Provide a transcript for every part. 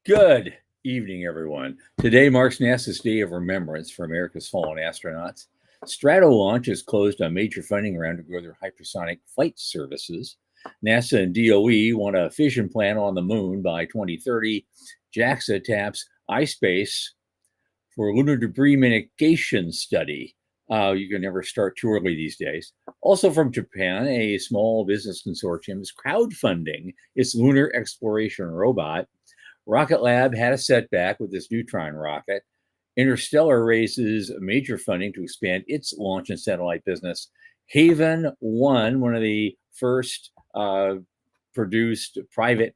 Good evening, everyone. Today marks NASA's Day of Remembrance for America's fallen astronauts. Stratolaunch has closed on major funding round to grow their hypersonic flight services. NASA and DOE want a fission plant on the moon by 2030. JAXA taps iSpace for lunar debris mitigation study. You can never start too early these days. Also from Japan, a small business consortium is crowdfunding its lunar exploration robot. Rocket Lab had a setback with this neutron rocket. Interstellar raises major funding to expand its launch and satellite business. Haven 1, one of the first produced private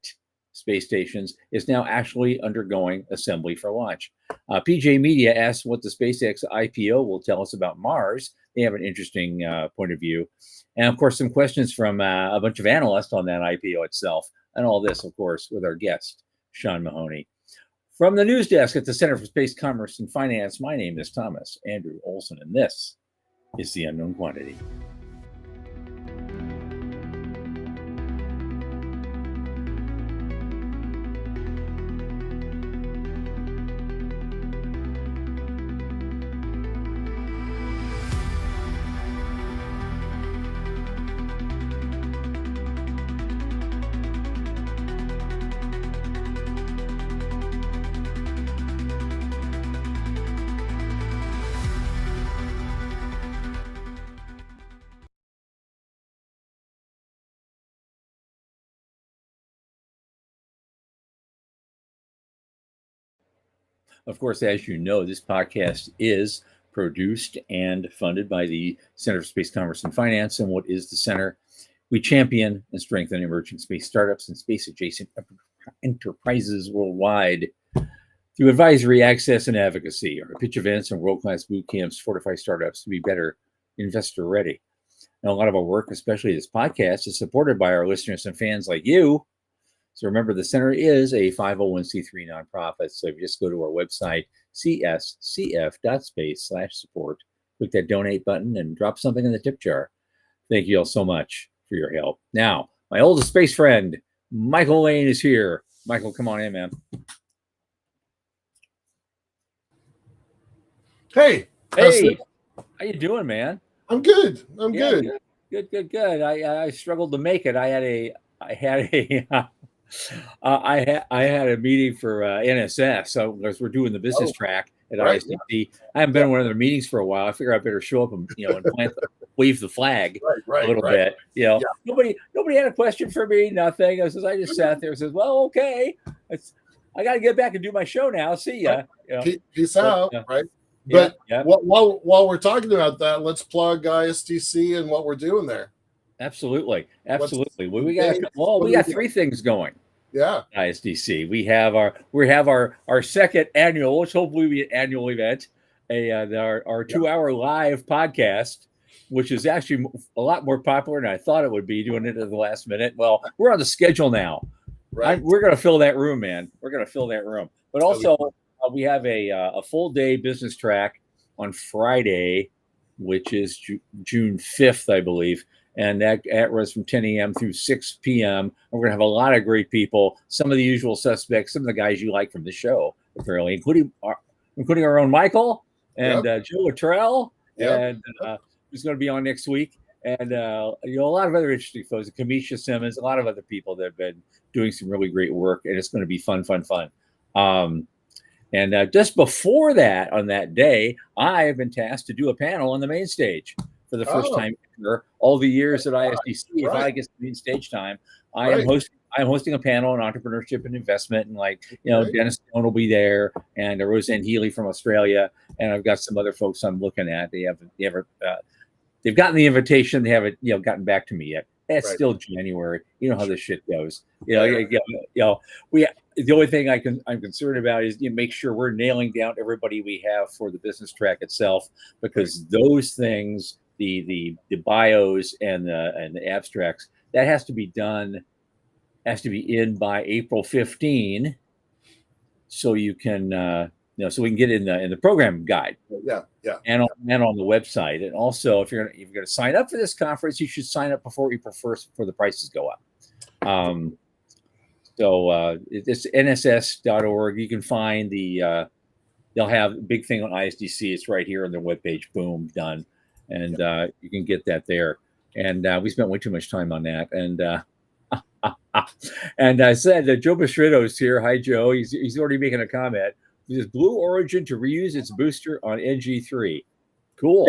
space stations, is now actually undergoing assembly for launch. PJ Media asks what the SpaceX IPO will tell us about Mars. They have an interesting point of view. And of course, some questions from a bunch of analysts on that IPO itself. And all this, of course, with our guest, Sean Mahoney. From the news desk at the Center for Space Commerce and Finance, my name is Thomas Andrew Olson, and this is The Unknown Quantity. Of course, as you know, this podcast is produced and funded by the Center for Space Commerce and Finance. And what is the center? We champion and strengthen emerging space startups and space adjacent enterprises worldwide through advisory, access, and advocacy. Our pitch events and world-class boot camps fortify startups to be better investor ready. And a lot of our work, especially this podcast, is supported by our listeners and fans like you. So remember, the center is a 501c3 nonprofit. So if you just go to our website, cscf.space/support, click that donate button and drop something in the tip jar. Thank you all so much for your help. Now, my oldest space friend, Michael Lane, is here. Michael, come on in, man. Hey, how you doing, man? I'm good. I'm good. Good. I struggled to make it. I had a meeting for NSS, so because we're doing the business track at ISDC. Yeah. I haven't been in one of their meetings for a while. I figure I better show up and wave the flag a little bit. Nobody had a question for me. Nothing. I just sat there and says, "Well, okay, I got to get back and do my show now. See ya." Peace out. Right. But while we're talking about that, let's plug ISDC and what we're doing there. Absolutely. We got three things going. Yeah. ISDC. We have our second annual, which hopefully be an annual event, our 2-hour live podcast, which is actually a lot more popular than I thought it would be, doing it at the last minute. Well, we're on the schedule now. Right. We're going to fill that room, man. We're going to fill that room. But also, we have a full day business track on Friday, which is June 5th, I believe. And that runs from 10 a.m. through 6 p.m. And we're going to have a lot of great people, some of the usual suspects, some of the guys you like from the show, apparently, including our own Michael and Joe Luttrell, and who's going to be on next week. And a lot of other interesting folks, Kamisha Simmons, a lot of other people that have been doing some really great work. And it's going to be fun. And just before that, on that day, I have been tasked to do a panel on the main stage for the first time ever. All the years at ISDC, if I get the main stage time, I'm hosting a panel on entrepreneurship and investment, and Dennis Stone will be there, and Roseanne Healy from Australia, and I've got some other folks I'm looking at. They've gotten the invitation, they haven't gotten back to me yet. That's still January. You know how this shit goes. The only thing I'm concerned about is make sure we're nailing down everybody we have for the business track itself, because those things, the bios and the abstracts, that has to be in by April 15, so you can so we can get in the program guide. And on the website. And also, if you're going to sign up for this conference, you should sign up before April 1st before the prices go up. So it's nss.org. You can find they'll have a big thing on ISDC. It's right here on their webpage. Boom, done. And you can get that there. And we spent way too much time on that. And and I said that Joe Bistrito's here. Hi, Joe. He's already making a comment. He says Blue Origin to reuse its booster on NG3. Cool.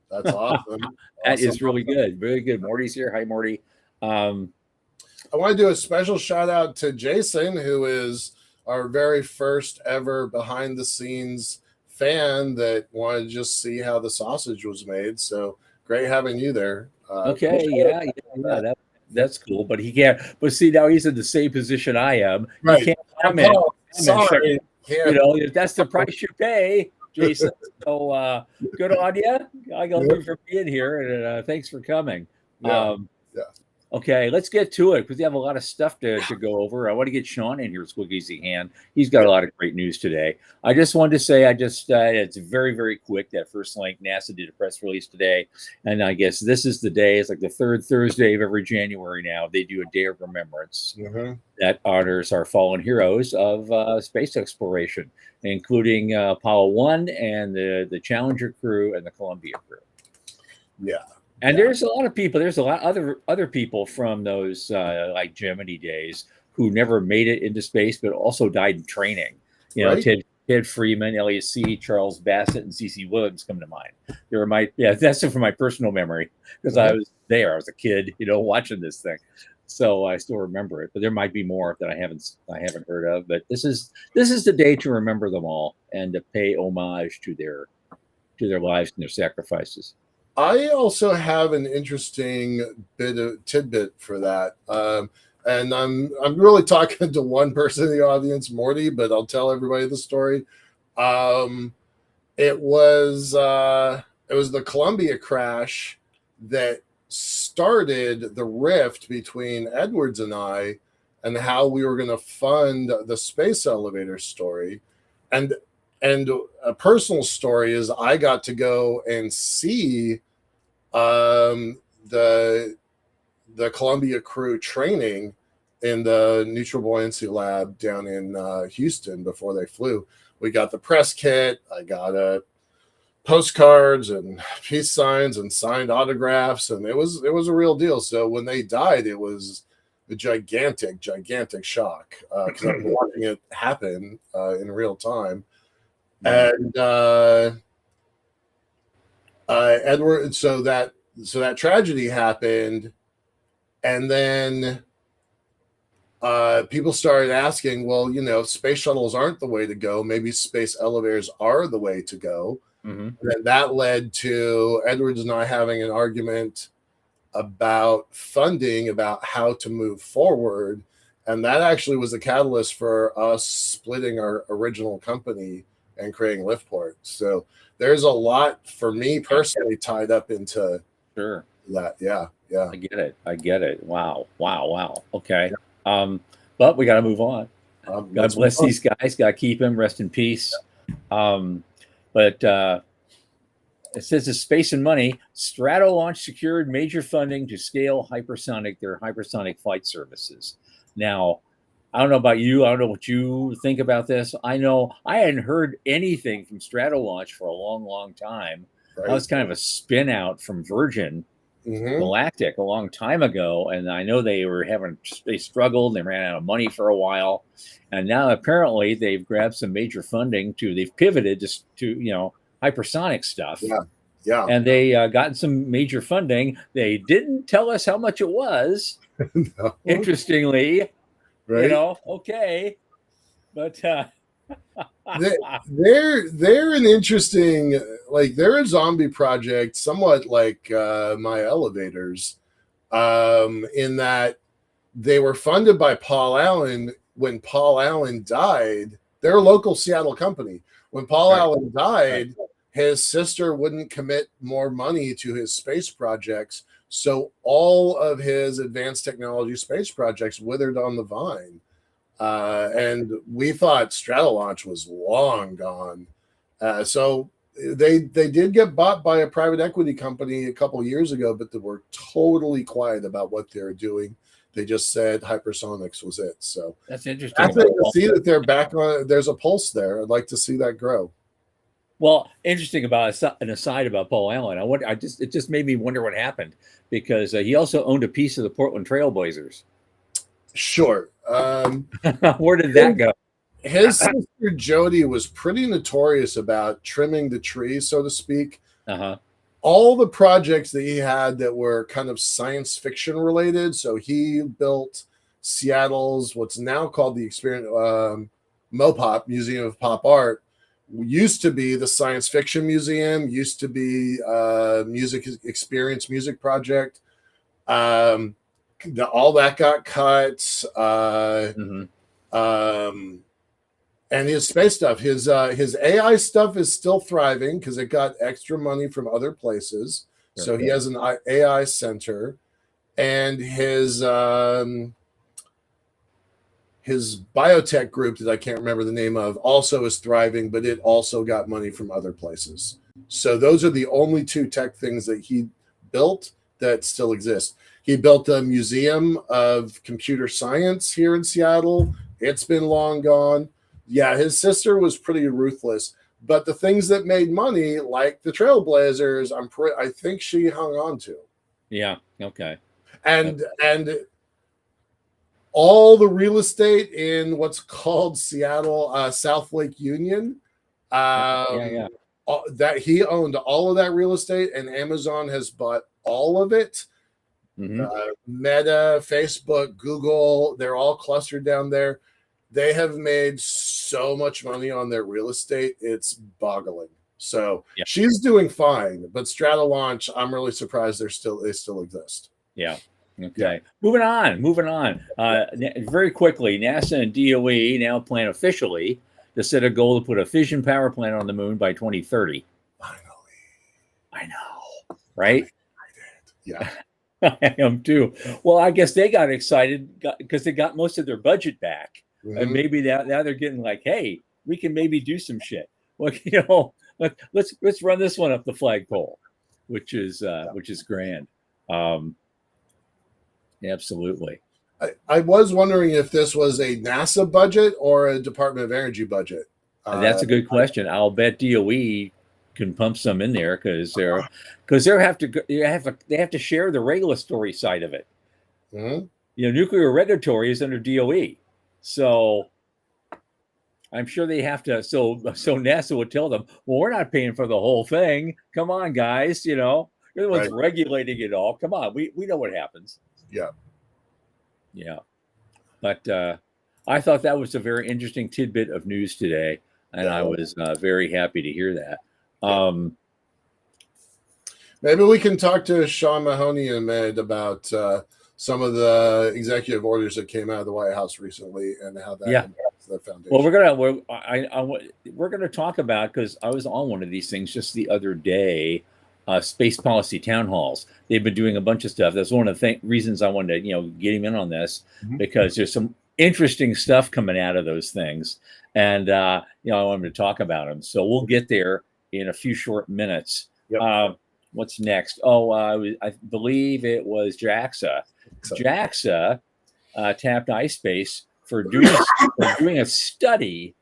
That's awesome. That is really good. Very good. Morty's here. Hi, Morty. I want to do a special shout out to Jason, who is our very first ever behind the scenes fan that wanted to just see how the sausage was made. So great having you there. Okay. Yeah. That's cool. But he can't. But see, now he's in the same position I am. Right. He can't comment. Sorry. You know, that's the price you pay, Jason. So good on you. I got you for being here, and thanks for coming. Yeah. Okay, let's get to it because we have a lot of stuff to go over. I want to get Sean in here as quick as he can. He's got a lot of great news today. I just wanted to say, it's very, very quick. That first link, NASA did a press release today. And I guess this is the day. It's like the third Thursday of every January now. They do a day of remembrance that honors our fallen heroes of space exploration, including Apollo 1 and the Challenger crew and the Columbia crew. Yeah. And there's a lot of people. There's a lot of other people from those like Gemini days who never made it into space, but also died in training. You know, Ted Freeman, Elliot C., Charles Bassett, and C.C. Williams come to mind. That's from my personal memory because I was there. I was a kid, watching this thing, so I still remember it. But there might be more that I haven't heard of. But this is the day to remember them all and to pay homage to their lives and their sacrifices. I also have an interesting tidbit for that. And I'm really talking to one person in the audience, Morty, but I'll tell everybody the story. It was the Columbia crash that started the rift between Edwards and I and how we were going to fund the space elevator story. And a personal story is I got to go and see the Columbia crew training in the neutral buoyancy lab down in Houston before they flew. We got the press kit. I got postcards and peace signs and signed autographs, and it was a real deal. So when they died, it was a gigantic shock because I was watching it happen in real time. And Edward, so that tragedy happened, and then people started asking, well, space shuttles aren't the way to go. Maybe space elevators are the way to go. And that led to Edwards and I having an argument about funding, about how to move forward, and that actually was the catalyst for us splitting our original company and creating Liftport. So there's a lot for me personally tied up into that. Yeah. I get it. Wow. Okay. But we got to move on. God bless these guys. Got to keep them. Rest in peace. But it says it's space and money. Stratolaunch secured major funding to scale their hypersonic flight services. Now, I don't know about you. I don't know what you think about this. I know I hadn't heard anything from Stratolaunch for a long, long time. That was kind of a spin out from Virgin Galactic a long time ago. And I know they struggled. They ran out of money for a while. And now apparently they've grabbed some major funding they've pivoted to hypersonic stuff. Yeah. And they gotten some major funding. They didn't tell us how much it was. No. Interestingly. Right. Okay, but they're an interesting, they're a zombie project, somewhat like my elevators, in that they were funded by Paul Allen. When Paul Allen died, they're a local Seattle company. When Paul Allen died, his sister wouldn't commit more money to his space projects. So all of his advanced technology space projects withered on the vine. And we thought Stratolaunch was long gone. So they did get bought by a private equity company a couple of years ago, but they were totally quiet about what they're doing. They just said hypersonics was it. So That's interesting. I think to see that they're back on. There's a pulse there. I'd like to see that grow. Well, interesting about an aside about Paul Allen. It just made me wonder what happened because he also owned a piece of the Portland Trailblazers. Sure. Where did that go? His sister Jody was pretty notorious about trimming the tree, so to speak. Uh-huh. All the projects that he had that were kind of science fiction related. So he built Seattle's what's now called the MoPop, Museum of Pop Art. Used to be the Science Fiction Museum. Used to be Music Experience Music Project. All that got cut. And his space stuff, his AI stuff is still thriving because it got extra money from other places. Sure. So he has an AI center, and his biotech group that I can't remember the name of also is thriving, but it also got money from other places. So those are the only two tech things that he built that still exist. He built a museum of computer science here in Seattle. It's been long gone. Yeah, his sister was pretty ruthless, but the things that made money, like the Trailblazers, I think she hung on to. Yeah. Okay. And all the real estate in what's called Seattle South Lake Union, that he owned all of that real estate, and Amazon has bought all of it. Meta, Facebook, Google, they're all clustered down there. They have made so much money on their real estate. It's boggling. So she's doing fine, but Stratolaunch, I'm really surprised they still exist. Yeah. Okay. Yeah. Moving on. Very quickly, NASA and DOE now plan officially to set a goal to put a fission power plant on the moon by 2030. Finally. I know. Right? I did. Yeah. I am too. Well, I guess they got excited because they got most of their budget back. And maybe now they're getting like, hey, we can maybe do some shit. Well, let's run this one up the flagpole, which is grand. Absolutely. I was wondering if this was a NASA budget or a Department of Energy budget. That's a good question. I'll bet DOE can pump some in there because they have to share the regulatory side of it. Nuclear regulatory is under DOE. So I'm sure they have to. So NASA would tell them, well, we're not paying for the whole thing. Come on, guys. You're the ones regulating it all. Come on. We know what happens. Yeah. Yeah. But I thought that was a very interesting tidbit of news today. And I was very happy to hear that. Maybe we can talk to Sean Mahoney in a minute about some of the executive orders that came out of the White House recently and how that impacts the foundation. Well, we're gonna talk about, because I was on one of these things just the other day, space policy town halls. They've been doing a bunch of stuff. That's one of the reasons I wanted to get him in on this, because there's some interesting stuff coming out of those things, and I wanted to talk about them. So we'll get there in a few short minutes. Yep. What's next? I believe it was JAXA. JAXA tapped iSpace for doing a study,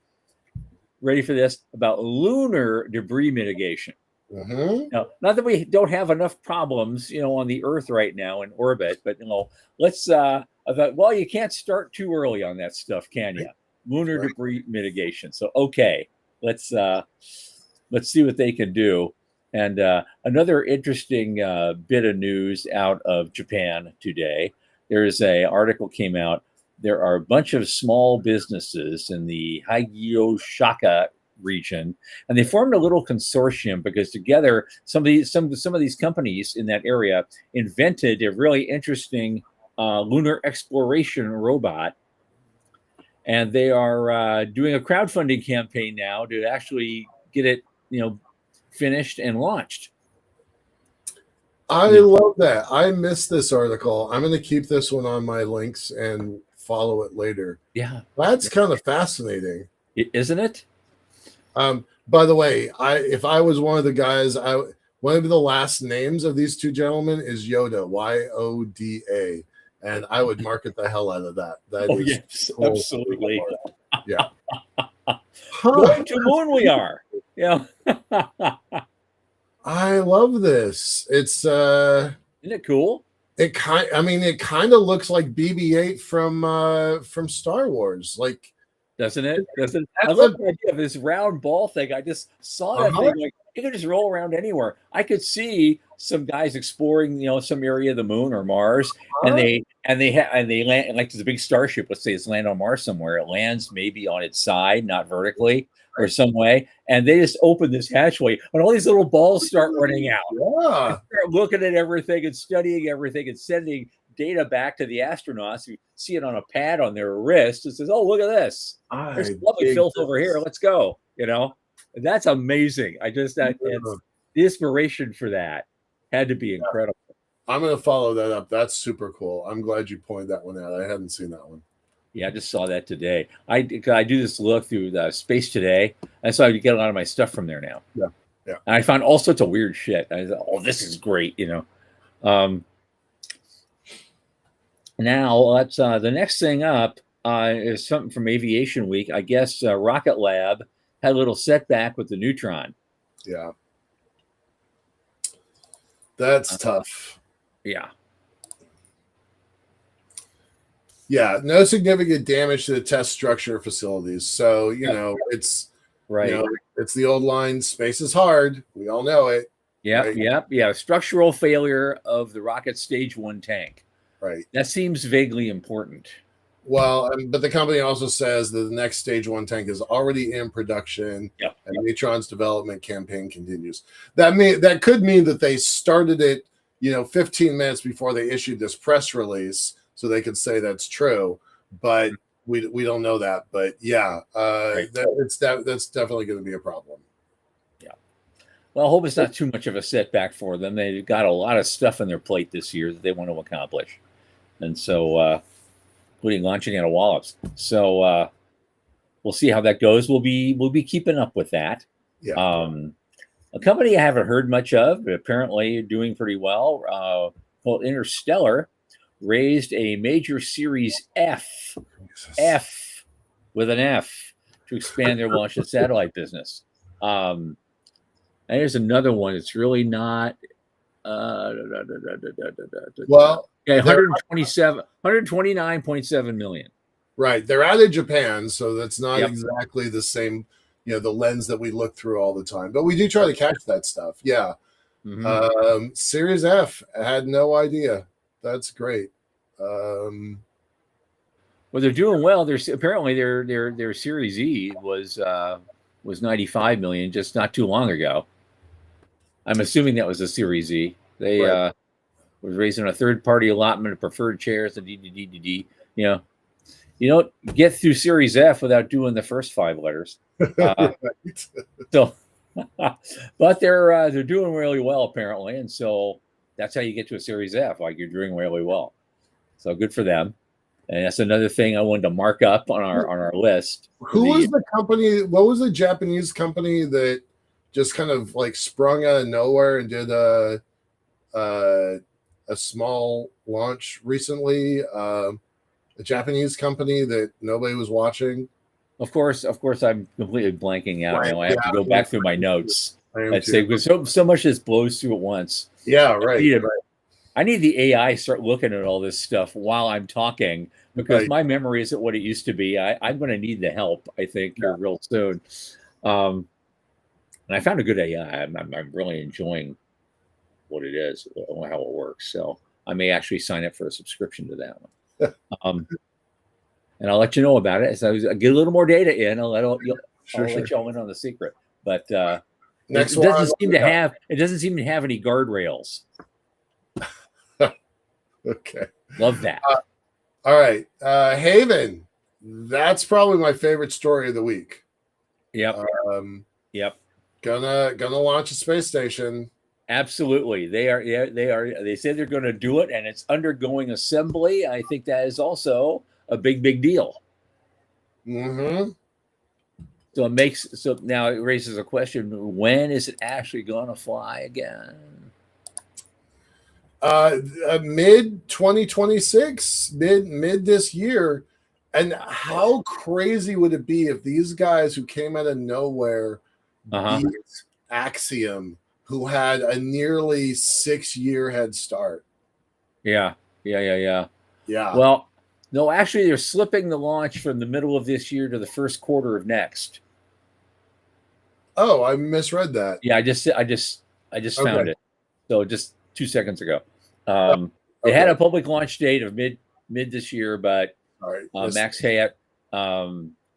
ready for this, about lunar debris mitigation. Now, not that we don't have enough problems, on the Earth right now in orbit, but let's. I thought, well, you can't start too early on that stuff, can you? Lunar debris mitigation. So, okay, let's see what they can do. And another interesting bit of news out of Japan today. There's an article came out. There are a bunch of small businesses in the Hyoshaka region, and they formed a little consortium because together some of these companies in that area invented a really interesting lunar exploration robot, and they are doing a crowdfunding campaign now to actually get it, finished and launched. I love that. I missed this article. I'm going to keep this one on my links and follow it later. Yeah, that's kind of fascinating, isn't it? By the way, if I was one of the guys, one of the last names of these two gentlemen is Yoda, Yoda, and I would market the hell out of that. That Oh is yes, cool. absolutely. Yeah. Going to moon we are. Yeah. I love this. It's Isn't it cool? it kind of llooks like BB-8 from Star Wars. Like, Doesn't it? Doesn't I that's love a the idea of this round ball thing. I just saw that uh-huh. thing like it could just roll around anywhere. I could see some guys exploring, some area of the moon or Mars, and they land like there's a big starship. Let's say it's land on Mars somewhere. It lands maybe on its side, not vertically or some way, and they just open this hatchway, and all these little balls start running out. Yeah. Start looking at everything and studying everything and sending data back to the astronauts who see it on a pad on their wrist and says, "Oh, look at this! There's lovely filth over here. Let's go." And that's amazing. That's the inspiration for that had to be incredible. I'm gonna follow that up. That's super cool. I'm glad you pointed that one out. I hadn't seen that one. Yeah, I just saw that today. I do this look through the Space Today, and so I get a lot of my stuff from there now. Yeah. And I found all sorts of weird shit. I thought, "Oh, this is great," Now let's the next thing up is something from Aviation Week. I guess Rocket Lab had a little setback with the Neutron. Yeah. That's tough. Yeah. Yeah, no significant damage to the test structure or facilities. So, it's right. It's the old line, space is hard. We all know it. Yeah. Structural failure of the rocket stage 1 tank. Right. That seems vaguely important. Well, but the company also says that the next stage 1 tank is already in production, and Neutron's development campaign continues. That could mean that they started it, 15 minutes before they issued this press release, so they could say that's true. But we don't know that. But yeah, that's definitely going to be a problem. Yeah. Well, I hope it's not too much of a setback for them. They've got a lot of stuff on their plate this year that they want to accomplish, and so. Including launching out of Wallops. So we'll see how that goes. We'll be keeping up with that. Yeah. A company I haven't heard much of, but apparently doing pretty well, called Interstellar, raised a major Series F with an F to expand their launch and satellite business. And there's another one. It's really not. Well. Okay, 129.7 million. Right. They're out of Japan, so that's not exactly the same, the lens that we look through all the time. But we do try to catch that stuff. Yeah. Mm-hmm. Series F, I had no idea. That's great. Well, they're doing well. Apparently their Series E was 95 million just not too long ago. I'm assuming that was a Series E. They was raising a third-party allotment of preferred shares and DDD. You don't get through Series F without doing the first 5 letters. So, but they're doing really well apparently, and so that's how you get to a Series F. Like you're doing really well. So good for them. And that's another thing I wanted to mark up on our list. Who was the company? What was the Japanese company that just kind of like sprung out of nowhere and did a small launch recently? A Japanese company that nobody was watching. Of course, I'm completely blanking out now. I have to go back through my notes. I'd say because so much just blows through at once. Yeah, right. I need the AI to start looking at all this stuff while I'm talking because my memory isn't what it used to be. I'm going to need the help, I think, here real soon. And I found a good AI. I'm really enjoying what it is, how it works. So I may actually sign up for a subscription to that one. And I'll let you know about it as I get a little more data in. I'll let y'all in on the secret. But it doesn't seem to have any guardrails. Okay. Love that. All right. Haven. That's probably my favorite story of the week. Yep. Gonna launch a space station. Absolutely. They are. Yeah, they are. They say they're going to do it, and it's undergoing assembly. I think that is also a big deal. Mm-hmm. So now it raises a question: when is it actually going to fly again? Mid 2026, mid this year. And how crazy would it be if these guys who came out of nowhere beat Axiom, who had a nearly 6-year head start? Yeah. Yeah. Well, no, actually, they're slipping the launch from the middle of this year to the first quarter of next. Oh, I misread that. Yeah, I just found it. So just 2 seconds ago. They had a public launch date of mid this year, but Max Hayat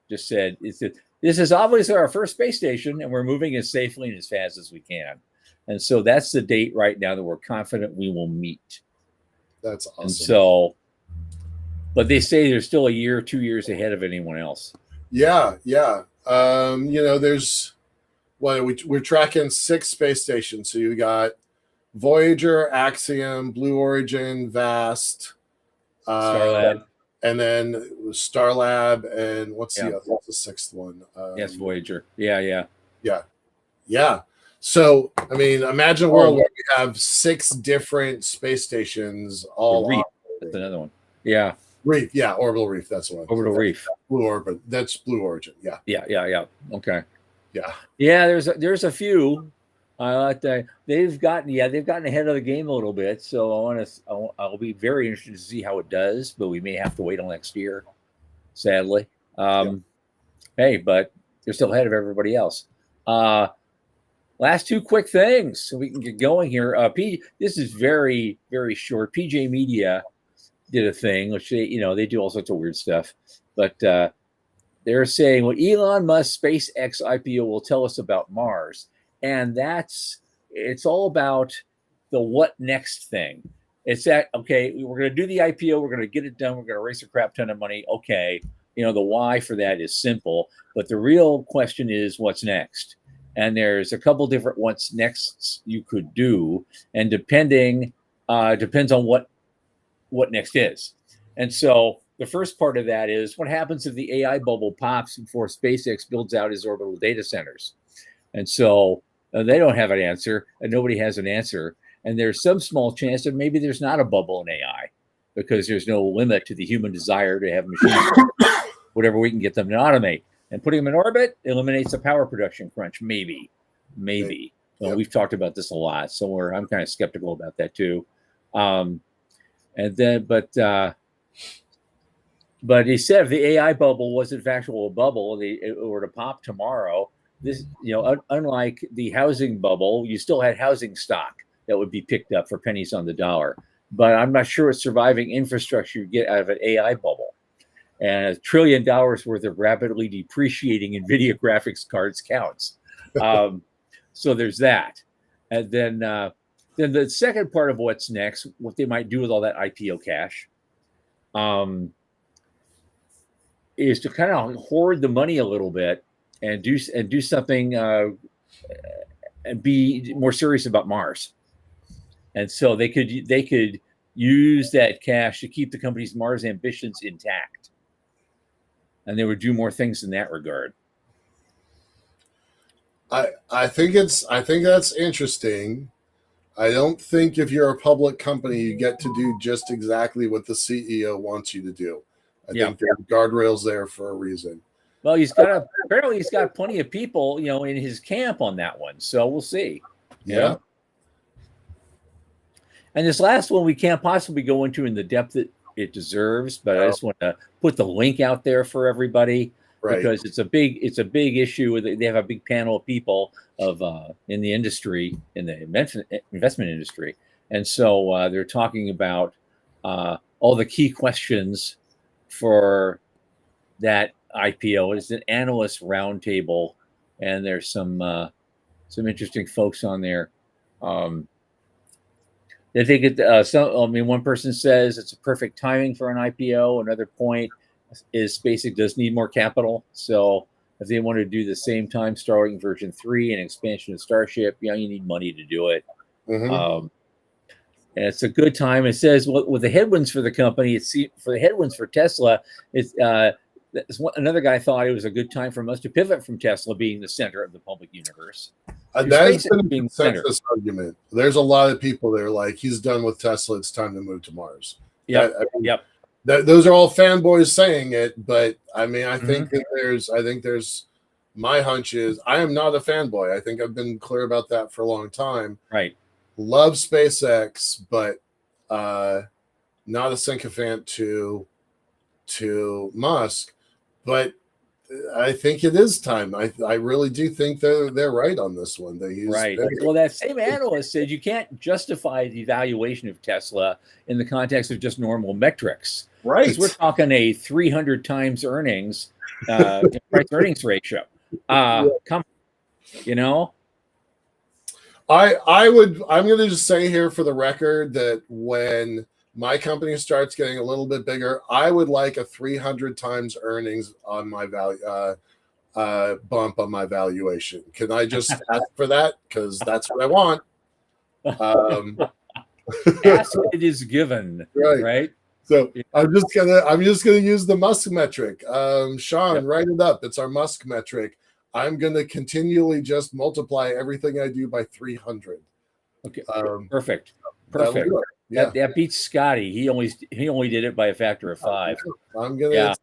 just said this is obviously our first space station, and we're moving as safely and as fast as we can. And so that's the date right now that we're confident we will meet. That's awesome. And so, but they say they're still a year, 2 years ahead of anyone else. Yeah. There's we're tracking 6 space stations. So you got Voyager, Axiom, Blue Origin, Vast, Starlab, and then Starlab, and what's the 6th one? Yes, Voyager. Yeah. So I mean, imagine a world where we have 6 different space stations all. Reef. That's another one. Yeah. Reef. Yeah, Orbital Reef. That's the one. Orbital Reef. Blue Orbit. That's Blue Origin. Yeah. Okay. Yeah. There's a few. They've gotten ahead of the game a little bit. So I'll be very interested to see how it does, but we may have to wait till next year, sadly. Hey, but they're still ahead of everybody else. Last 2 quick things so we can get going here. This is very, very short. PJ Media did a thing, which they do all sorts of weird stuff, but they're saying what Elon Musk SpaceX IPO will tell us about Mars. And it's all about the what next thing. It's that, okay, we're going to do the IPO. We're going to get it done. We're going to raise a crap ton of money. Okay. The why for that is simple, but the real question is what's next? And there's a couple different what's next you could do. And depends on what next is. And so the first part of that is what happens if the AI bubble pops before SpaceX builds out his orbital data centers? And so they don't have an answer, and nobody has an answer. And there's some small chance that maybe there's not a bubble in AI because there's no limit to the human desire to have machines, whatever we can get them to automate. And putting them in orbit eliminates the power production crunch. Maybe. Well, we've talked about this a lot, so I'm kind of skeptical about that too. But he said if the AI bubble was in fact a bubble, it were to pop tomorrow. This, unlike the housing bubble, you still had housing stock that would be picked up for pennies on the dollar. But I'm not sure what surviving infrastructure you get out of an AI bubble. And $1 trillion worth of rapidly depreciating NVIDIA graphics cards counts. So there's that. And then the second part of what's next, what they might do with all that IPO cash, is to kind of hoard the money a little bit and do something and be more serious about Mars. And so they could use that cash to keep the company's Mars ambitions intact. And they would do more things in that regard. I think that's interesting. I don't think if you're a public company, you get to do just exactly what the CEO wants you to do. I think there are guardrails there for a reason. Well, apparently he's got plenty of people, in his camp on that one. So we'll see. Yeah. And this last one we can't possibly go into in the depth that it deserves, but I just want to put the link out there for everybody. Right. Because it's a big issue. They have a big panel of people in the industry, in the investment industry, and so they're talking about all the key questions for that IPO. It's an analyst roundtable, and there's some interesting folks on there. They think one person says it's a perfect timing for an IPO. Another point is SpaceX does need more capital. So if they want to do the same time Starlink version 3 and expansion of Starship, you need money to do it. Mm-hmm. And it's a good time. It says with the headwinds for the company, for the headwinds for Tesla, it's Another guy thought it was a good time for us to pivot from Tesla being the center of the public universe. That has been a consensus argument. There's a lot of people that are like, he's done with Tesla. It's time to move to Mars. Yep. Those are all fanboys saying it, but I mean, I think there's my hunch is I am not a fanboy. I think I've been clear about that for a long time. Right. Love SpaceX, but not a sycophant to Musk. But I think it is time. I really do think they're right on this one. Right. Well, that same analyst said you can't justify the valuation of Tesla in the context of just normal metrics. Right. Because we're talking a 300 times earnings price earnings ratio. Come, I'm going to just say here for the record that when my company starts getting a little bit bigger, I would like a 300 times earnings on my value bump on my valuation. Can I just ask for that? Because that's what I want. Ask it is given. Right. So I'm just gonna use the Musk metric. Sean, write it up. It's our Musk metric. I'm gonna continually just multiply everything I do by 300. Okay. Perfect. Yeah. That beats Scotty. He only did it by a factor of 5. I'm gonna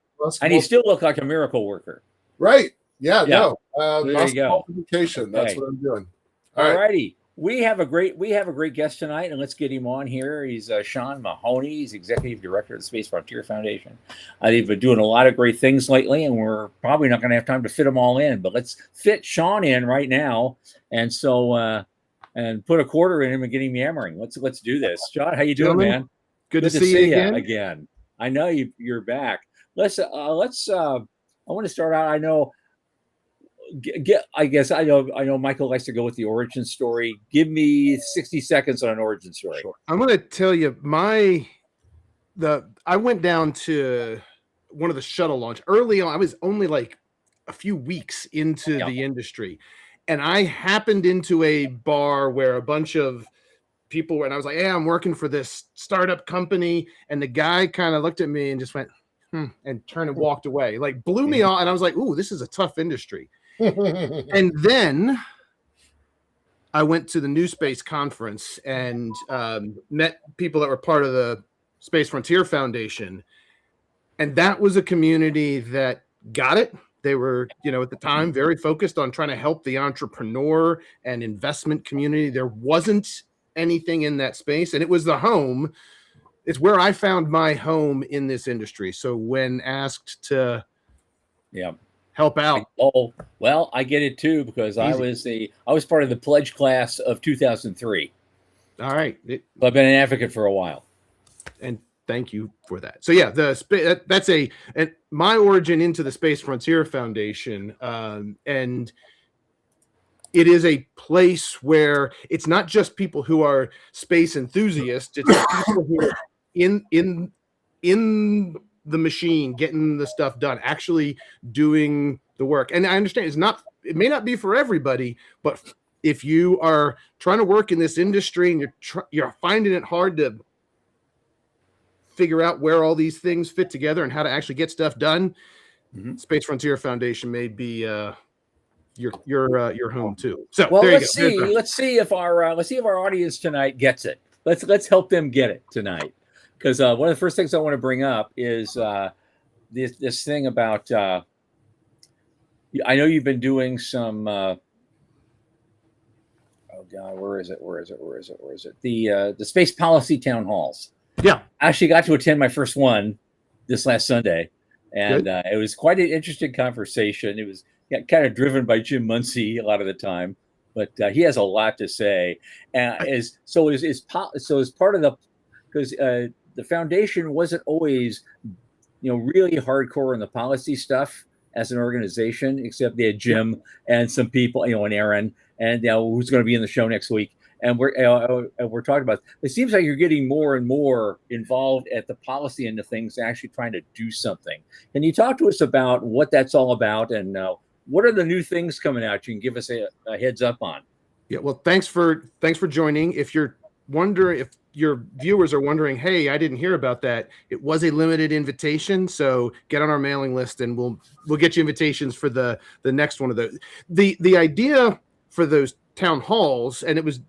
and he still looked like a miracle worker. Right. Yeah. No. There you go. Multiplication. That's what I'm doing. All righty. We have a great guest tonight, and let's get him on here. He's Sean Mahoney. He's executive director of the Space Frontier Foundation. They've been doing a lot of great things lately, and we're probably not going to have time to fit them all in. But let's fit Sean in right now, and so and put a quarter in him and get him yammering. Let's do this. Sean, how you doing, man? Good to see you again. I know you're back. I want to start out. I know Michael likes to go with the origin story. Give me 60 seconds on an origin story. Sure. I'm going to tell you I went down to one of the shuttle launch early on. I was only like a few weeks into the industry, and I happened into a bar where a bunch of people were, and I was like, "Hey, I'm working for this startup company," and the guy kind of looked at me and just went, and turned and walked away, like blew me off, and I was like, "Ooh, this is a tough industry." And then I went to the New Space Conference and met people that were part of the Space Frontier Foundation. And that was a community that got it. They were, at the time, very focused on trying to help the entrepreneur and investment community. There wasn't anything in that space. And it was the home. It's where I found my home in this industry. So when asked to help out. Oh, well, I get it too, because I was part of the pledge class of 2003. All right. I've been an advocate for a while. And thank you for that. So yeah, that's my origin into the Space Frontier Foundation. And it is a place where it's not just people who are space enthusiasts, it's people who are in the machine, getting the stuff done, actually doing the work. And I understand it may not be for everybody, but if you are trying to work in this industry and you're finding it hard to figure out where all these things fit together and how to actually get stuff done, Space Frontier Foundation may be your home too. So well, there let's you go. Let's see if our audience tonight gets it. Let's help them get it tonight. Because one of the first things I want to bring up is this thing about. I know you've been doing some. Oh God, where is it? The space policy town halls. Yeah, I actually got to attend my first one this last Sunday, and it was quite an interesting conversation. It was kind of driven by Jim Muncie a lot of the time, but he has a lot to say. And as part of the because. The foundation wasn't always, really hardcore in the policy stuff as an organization, except they had Jim and some people, and Aaron, and who's going to be in the show next week. And we're talking about. It seems like you're getting more and more involved at the policy end of things, actually trying to do something. Can you talk to us about what that's all about, and what are the new things coming out? You can give us a heads up on. Yeah, well, thanks for joining. If you're wondering if your viewers are wondering, hey, I didn't hear about that. It was a limited invitation, so get on our mailing list, and we'll get you invitations for the next one of those. The idea for those town halls, and it was,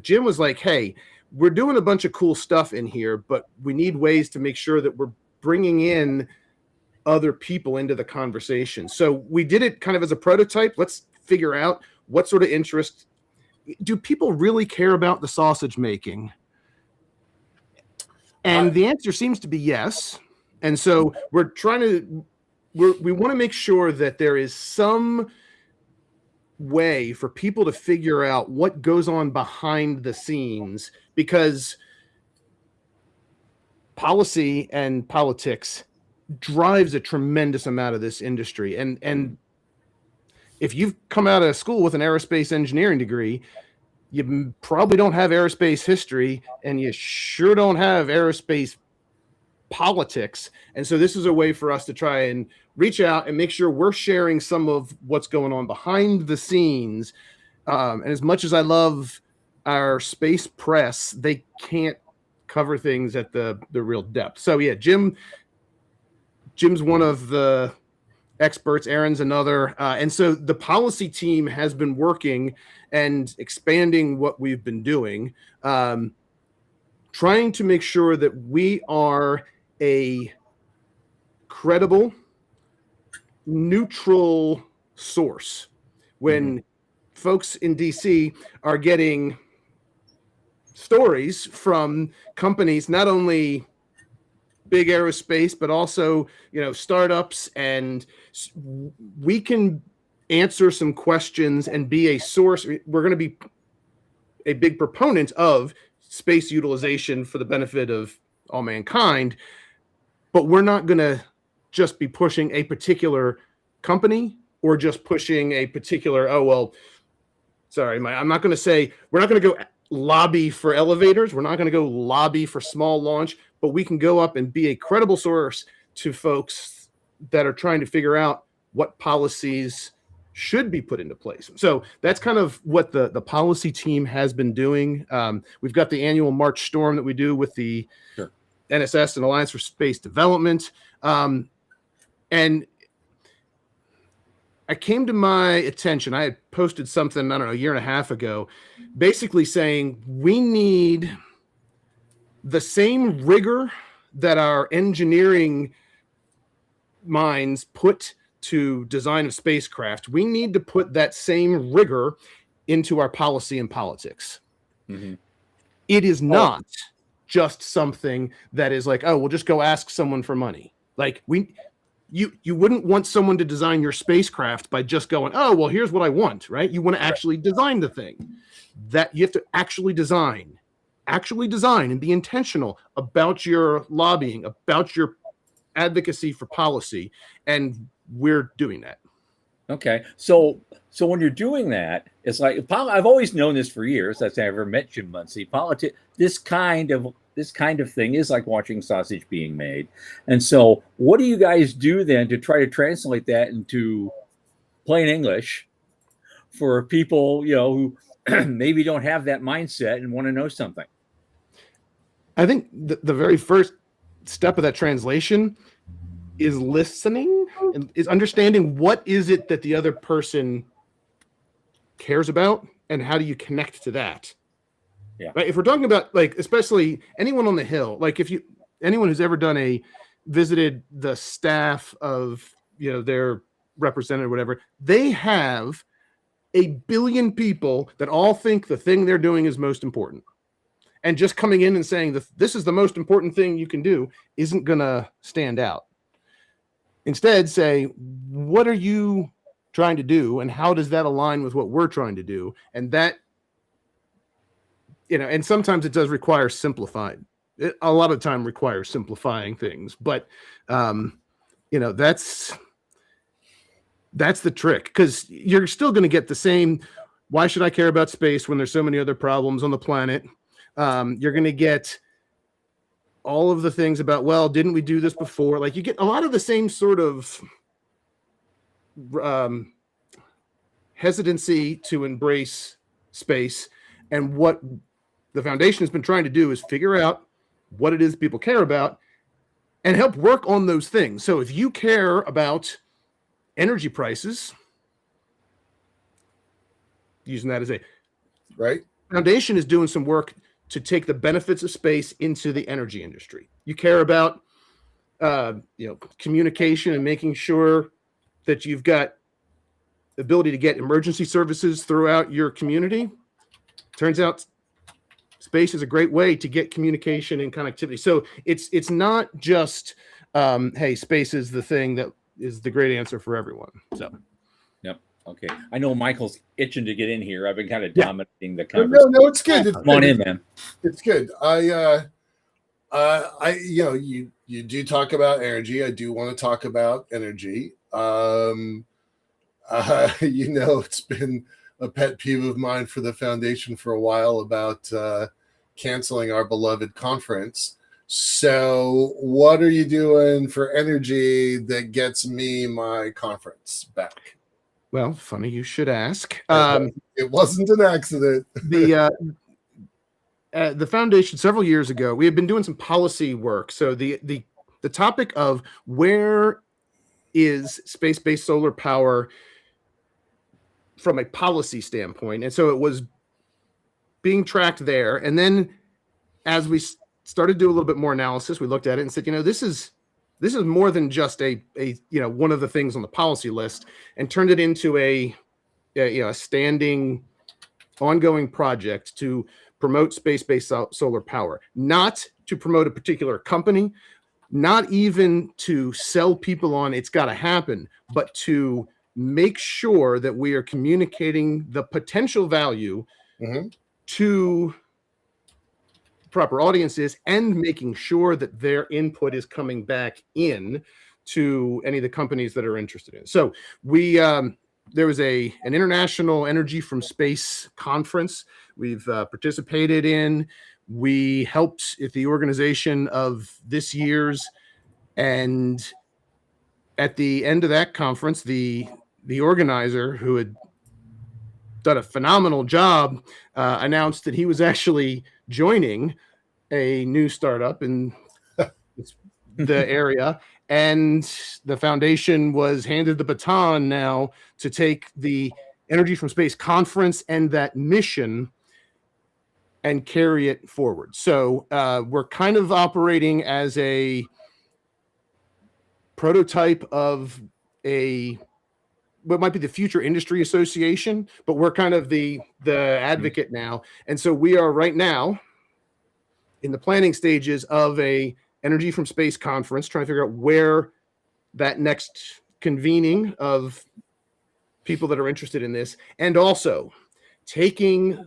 Jim was like, hey, we're doing a bunch of cool stuff in here, but we need ways to make sure that we're bringing in other people into the conversation. So we did it kind of as a prototype. Let's figure out what sort of interest. Do people really care about the sausage making? And the answer seems to be yes. And so we want to make sure that there is some way for people to figure out what goes on behind the scenes, because policy and politics drives a tremendous amount of this industry. And if you've come out of school with an aerospace engineering degree, you probably don't have aerospace history, and you sure don't have aerospace politics. And so this is a way for us to try and reach out and make sure we're sharing some of what's going on behind the scenes. And as much as I love our space press, they can't cover things at the real depth. So yeah, Jim's one of the experts, Aaron's another. And so the policy team has been working and expanding what we've been doing, trying to make sure that we are a credible, neutral source when folks in DC are getting stories from companies, not only big aerospace, but also, startups, and we can answer some questions and be a source. We're going to be a big proponent of space utilization for the benefit of all mankind, but we're not going to just be pushing a particular company or just pushing a particular, I'm not going to say, we're not going to go lobby for elevators. We're not going to go lobby for small launch, but we can go up and be a credible source to folks that are trying to figure out what policies should be put into place. So that's kind of what the policy team has been doing. We've got the annual March Storm that we do with the NSS and Alliance for Space Development. And I came to my attention, I had posted something, a year and a half ago, basically saying we need the same rigor that our engineering minds put to design of spacecraft. We need to put that same rigor into our policy and politics. Mm-hmm. It is not just something that is like, we'll just go ask someone for money. Like you wouldn't want someone to design your spacecraft by just going, here's what I want, right? You want to actually design the thing. That you have to actually design and be intentional about your lobbying, about your advocacy for policy. And we're doing that. Okay. So when you're doing that, it's like, I've always known this for years. That's I ever met Jim Muncie. This kind of thing is like watching sausage being made. And so what do you guys do then to try to translate that into plain English for people, who maybe don't have that mindset and want to know something? I think the very first step of that translation is listening and is understanding what is it that the other person cares about and how do you connect to that. Yeah. Right. If we're talking about, like, especially anyone on the Hill, like anyone who's ever visited the staff of, their representative or whatever, they have a billion people that all think the thing they're doing is most important. And just coming in and saying that this is the most important thing you can do isn't going to stand out. Instead, say, what are you trying to do? And how does that align with what we're trying to do? And that, and sometimes it does require simplified. A lot of time requires simplifying things. But, that's the trick, because you're still going to get the same, why should I care about space when there's so many other problems on the planet? You're going to get all of the things about, didn't we do this before? Like, you get a lot of the same sort of hesitancy to embrace space and what the foundation has been trying to do is figure out what it is people care about and help work on those things. So if you care about energy prices, using that as a right, foundation is doing some work to take the benefits of space into the energy industry. You care about communication and making sure that you've got the ability to get emergency services throughout your community. Turns out space is a great way to get communication and connectivity. So it's not just hey, space is the thing that is the great answer for everyone. So yep. Okay. I know Michael's itching to get in here. I've been kind of dominating the conversation. No, it's good. Come on in, man. It's good. You do talk about energy. I do want to talk about energy. It's been a pet peeve of mine for the foundation for a while about canceling our beloved conference. So what are you doing for energy that gets me my conference back? Well, funny you should ask. It wasn't an accident. The foundation several years ago, we had been doing some policy work. So the topic of where is space-based solar power from a policy standpoint, and so it was being tracked there. And then as we started to do a little bit more analysis, we looked at it and said, this is more than just a one of the things on the policy list, and turned it into a standing, ongoing project to promote space-based solar power, not to promote a particular company, not even to sell people on it's got to happen, but to make sure that we are communicating the potential value to proper audiences and making sure that their input is coming back in to any of the companies that are interested in it. So there was an International Energy from Space conference we've participated in. We helped at the organization of this year's, and at the end of that conference, the organizer, who had done a phenomenal job, announced that he was actually joining a new startup in the area, and the foundation was handed the baton now to take the Energy from Space conference and that mission and carry it forward. So we're kind of operating as a prototype of what might be the Future Industry Association, but we're kind of the advocate now. And so we are right now in the planning stages of a Energy from Space conference, trying to figure out where that next convening of people that are interested in this, and also taking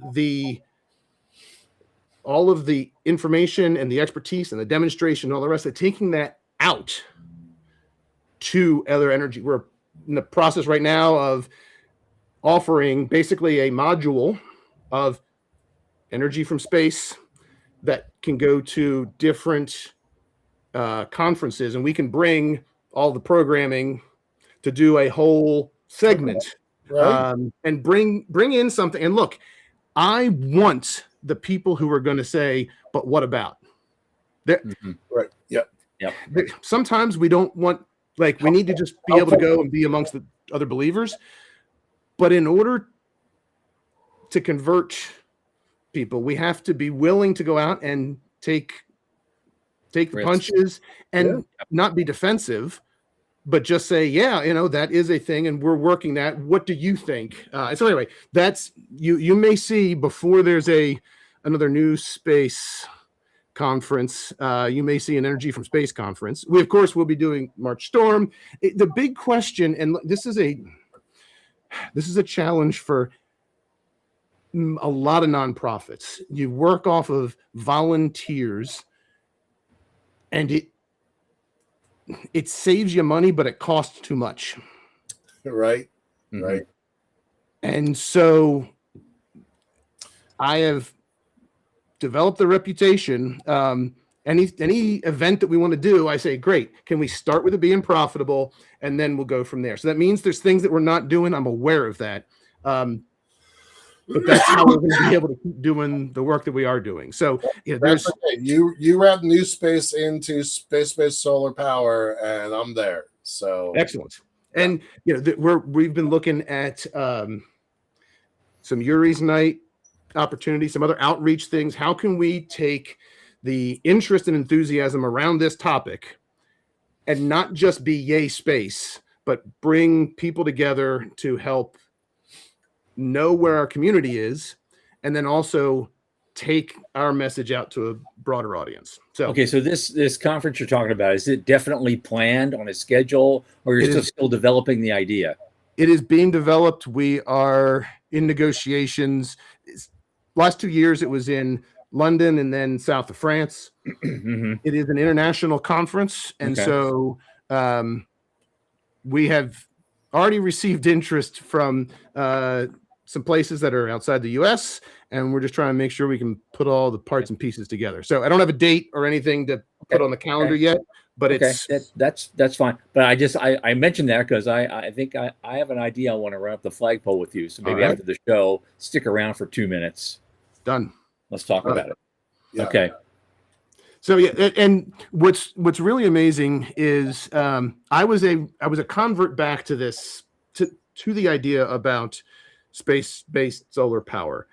all of the information and the expertise and the demonstration and all the rest of it, taking that out to other energy. We're in the process right now of offering basically a module of energy from space that can go to different conferences, and we can bring all the programming to do a whole segment, right? And bring in something. And look, I want the people who are going to say, but what about? Right. Yep. Sometimes we don't want, we need to just be able to go and be amongst the other believers. But in order to convert people, we have to be willing to go out and take the punches and not be defensive, but just say, that is a thing, and we're working that. What do you think? So anyway, that's you may see before there's another new space conference. You may see an Energy from Space conference. We, of course, will be doing March Storm. The big question, and this is a challenge for a lot of nonprofits. You work off of volunteers, and it saves you money, but it costs too much. Right. Right. And so I have developed the reputation. Any event that we want to do, I say, great. Can we start with it being profitable, and then we'll go from there? So that means there's things that we're not doing. I'm aware of that. but that's how we're going to be able to keep doing the work that we are doing. So there's okay. You wrap new space into space-based solar power, and I'm there. So excellent. And we've been looking at some Yuri's Night opportunities, some other outreach things. How can we take the interest and enthusiasm around this topic and not just be yay space, but bring people together to help know where our community is, and then also take our message out to a broader audience. So okay, so this conference you're talking about, is it definitely planned on a schedule, or you're still developing the idea? It is being developed. We are in negotiations. Last 2 years it was in London and then south of France. Mm-hmm. It is an international conference, and so we have already received interest from some places that are outside the US, and we're just trying to make sure we can put all the parts and pieces together. So I don't have a date or anything to put on the calendar yet, but that's fine. But I mentioned that because I think I have an idea. I want to run up the flagpole with you. So maybe after the show, stick around for 2 minutes. Done. Let's talk about it. Yeah. Okay. So and what's really amazing is I was a convert back to this to the idea about space-based solar power.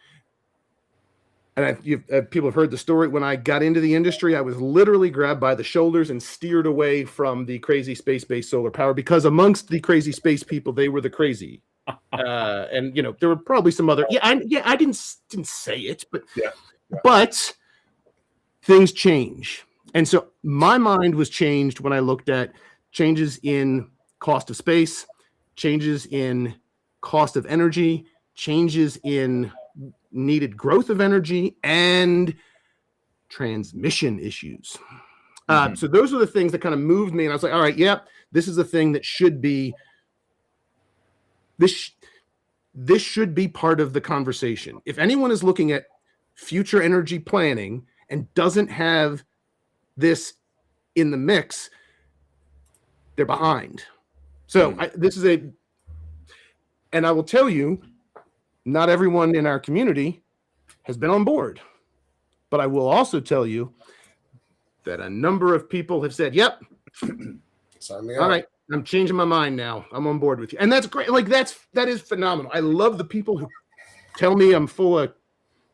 And people have heard the story. When I got into the industry, I was literally grabbed by the shoulders and steered away from the crazy space-based solar power, because amongst the crazy space people, they were the crazy. And there were probably some other. I didn't say it, but things change, and so my mind was changed when I looked at changes in cost of space, changes in cost of energy, changes in needed growth of energy, and transmission issues. So those are the things that kind of moved me, and I was like, all right, this is the thing that should be this should be part of the conversation. If anyone is looking at future energy planning and doesn't have this in the mix, they're behind. So and I will tell you, not everyone in our community has been on board, but I will also tell you that a number of people have said, yep, sign me all up. right, I'm changing my mind now. I'm on board with you. And that's great. Like that is phenomenal. I love the people who tell me I'm full of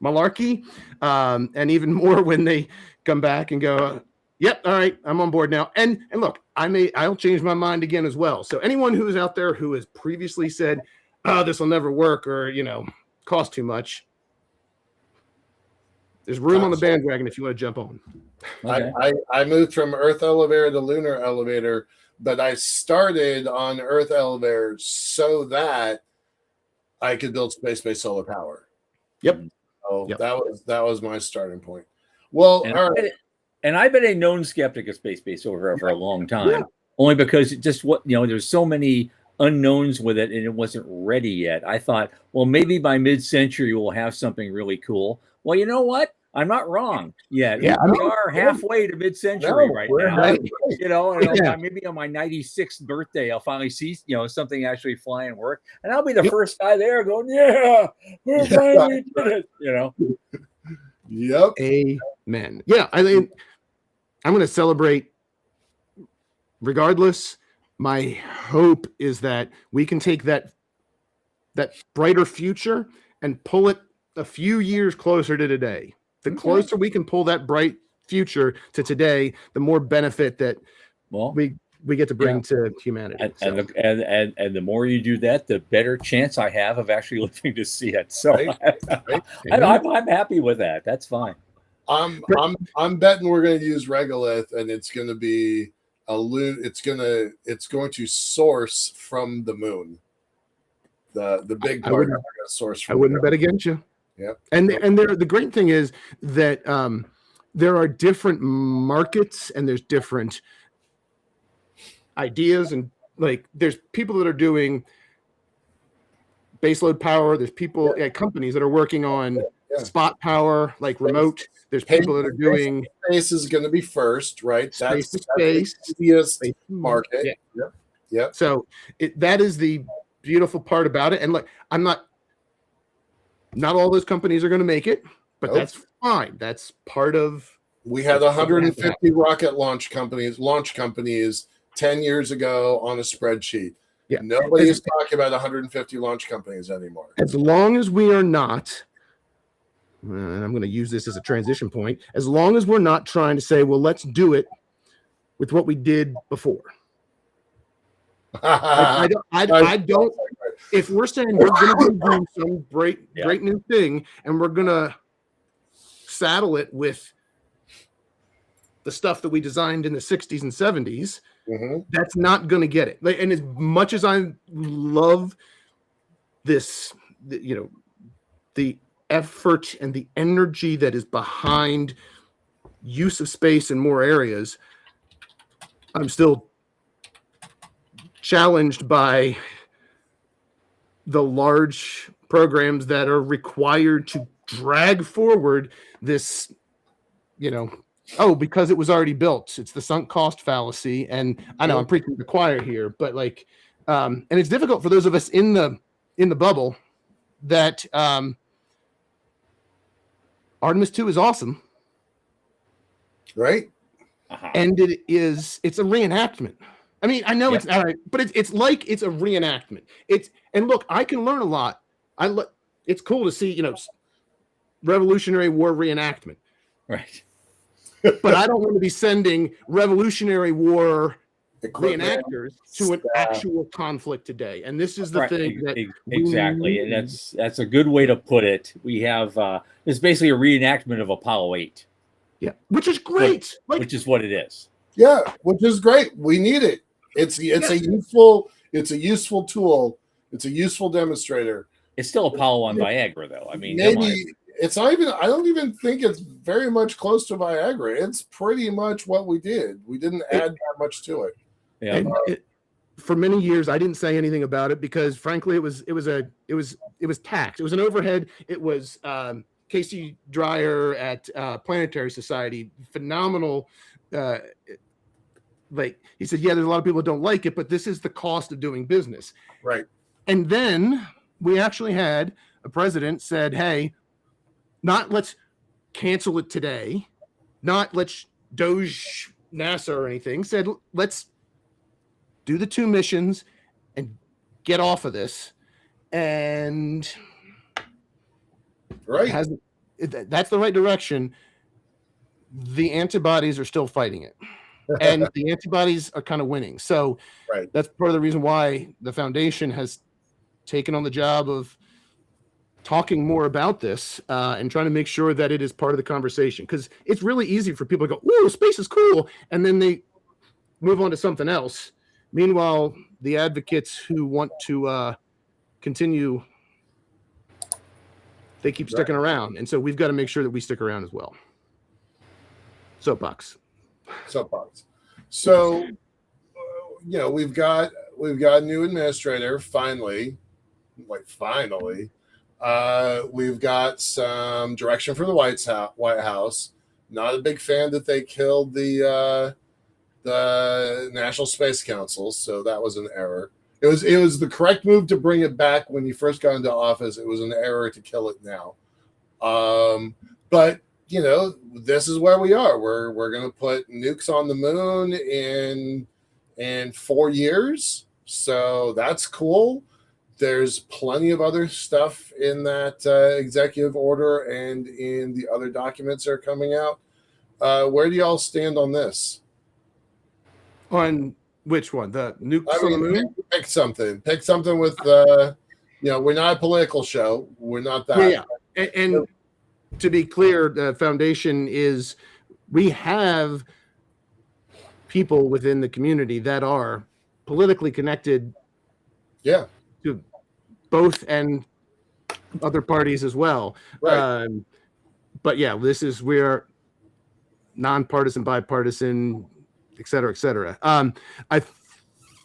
malarkey, and even more when they come back and go, yep, all right, I'm on board now. And look, I'll change my mind again as well. So anyone who's out there who has previously said, oh, this will never work, or cost too much, there's room on the bandwagon if you want to jump on. Okay. I moved from Earth elevator to lunar elevator, but I started on Earth elevator so that I could build space-based solar power. Yep. So that was my starting point. Well, and I've been a known skeptic of space-based solar for a long time, only because there's so many unknowns with it, and it wasn't ready yet. I thought, well, maybe by mid-century we'll have something really cool. Well, you know what? I'm not wrong yet. Yeah, we are halfway to mid-century right now. Maybe on my 96th birthday, I'll finally see something actually fly and work, and I'll be the first guy there going, we finally did it. Yep. Amen. Yeah, I mean, I'm going to celebrate regardless. My hope is that we can take that brighter future and pull it a few years closer to today. The closer we can pull that bright future to today, the more benefit that we get to bring to humanity. And the more you do that, the better chance I have of actually living to see it. So I'm happy with that. That's fine. I'm betting we're going to use regolith, and it's going to be it's going to source from the moon. The big part of source from. I wouldn't bet against you. Yeah. And the great thing is that there are different markets, and there's different ideas, and there's people that are doing baseload power. There's people companies that are working on spot power, like remote. There's people that are doing space is going to be first, right? Space That's the easiest market. Yeah. So that is the beautiful part about it. And look, I'm not Not all those companies are going to make it, but Nope. that's fine. That's part of. We had 150 rocket launch companies 10 years ago on a spreadsheet. Yeah. Nobody is talking about 150 launch companies anymore. As long as we are not, and I'm going to use this as a transition point, as long as we're not trying to say, well, let's do it with what we did before. I don't. If we're saying we're going to do some great new thing, and we're going to saddle it with the stuff that we designed in the 60s and 70s, that's not going to get it. And as much as I love this, the effort and the energy that is behind use of space in more areas, I'm still challenged by the large programs that are required to drag forward this, because it was already built. It's the sunk cost fallacy. And I know I'm preaching to the choir here, but and it's difficult for those of us in the bubble that Artemis 2 is awesome. Right. And it's a reenactment. I mean, I know it's all right, but it's like it's a reenactment. And look, I can learn a lot. It's cool to see, Revolutionary War reenactment. Right. But I don't want to be sending Revolutionary War reenactors to an actual conflict today. And this is the thing that exactly. And that's a good way to put it. We have it's basically a reenactment of Apollo 8. Yeah, which is great. Which is what it is. Yeah, which is great. We need it. It's a useful tool. It's a useful demonstrator. It's still Apollo on Viagra, though. I mean, maybe it's not even. I don't even think it's very much close to Viagra. It's pretty much what we did. We didn't add that much to it. Yeah. For many years, I didn't say anything about it because, frankly, it was tax. It was an overhead. It was Casey Dreyer at Planetary Society, phenomenal. He said, yeah, there's a lot of people that don't like it, but this is the cost of doing business. Right. And then we actually had a president said, hey, not let's cancel it today, not let's doge NASA or anything, said let's do the 2 missions and get off of this. And right. That's the right direction. The antibodies are still fighting it. And the antibodies are kind of winning. So that's part of the reason why the foundation has taken on the job of talking more about this and trying to make sure that it is part of the conversation. Because it's really easy for people to go, "Ooh, space is cool," and then they move on to something else. Meanwhile, the advocates who want to continue, they keep sticking around. And so we've got to make sure that we stick around as well. Soapbox. So, we've got a new administrator. Finally. We've got some direction from the White House. Not a big fan that they killed the National Space Council, so that was an error. It was the correct move to bring it back when you first got into office. It was an error to kill it now. But this is where we are. We're going to put nukes on the moon in 4 years. So that's cool. There's plenty of other stuff in that executive order and in the other documents that are coming out. Where do y'all stand on this? On which one? The nukes on the moon? Pick something with, we're not a political show. We're not that. Yeah. And to be clear, the foundation we have people within the community that are politically connected. Yeah. To both and other parties as well. Right. But yeah, we're nonpartisan, bipartisan, et cetera, et cetera. I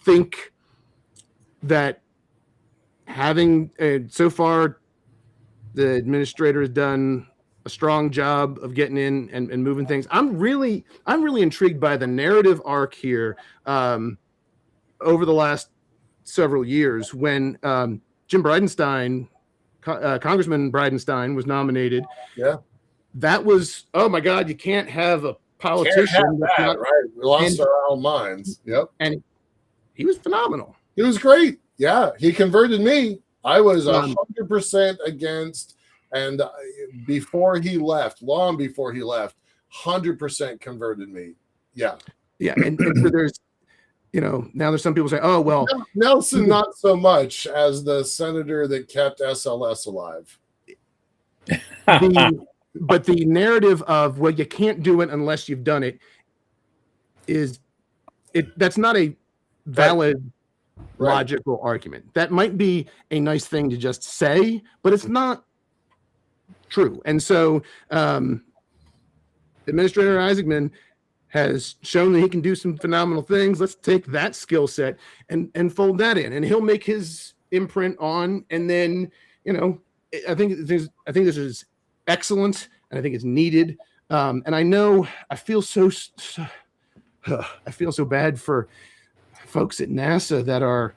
think that having so far, the administrator has done a strong job of getting in and moving things. I'm really intrigued by the narrative arc here over the last several years when Jim Bridenstine Congressman Bridenstine was nominated. Yeah. That was, oh my God, you can't have a politician that's not right. We lost our own minds. Yep. And he was phenomenal. He was great. Yeah, he converted me. I was 100% against, and before he left, long before he left, 100% converted me. Yeah. Yeah, and so there's, now there's some people say, oh, well. Nelson, not so much as the senator that kept SLS alive. But the narrative of, well, you can't do it unless you've done it that's not a valid logical argument. That might be a nice thing to just say, but it's not true. And so Administrator Isaacman has shown that he can do some phenomenal things. Let's take that skill set and fold that in, and he'll make his imprint on. And then, I think this is excellent, and I think it's needed. And I feel so bad for folks at NASA that are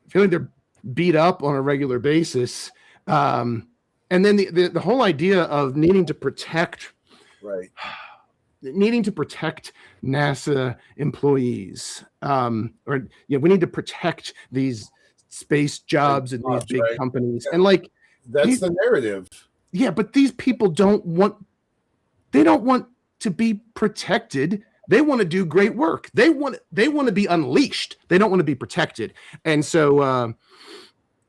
feeling they're beat up on a regular basis. And then the whole idea of needing to protect NASA employees, we need to protect these space jobs and these big companies. And that's the narrative. Yeah, but these people don't want to be protected. They want to do great work. They want to be unleashed. They don't want to be protected. And so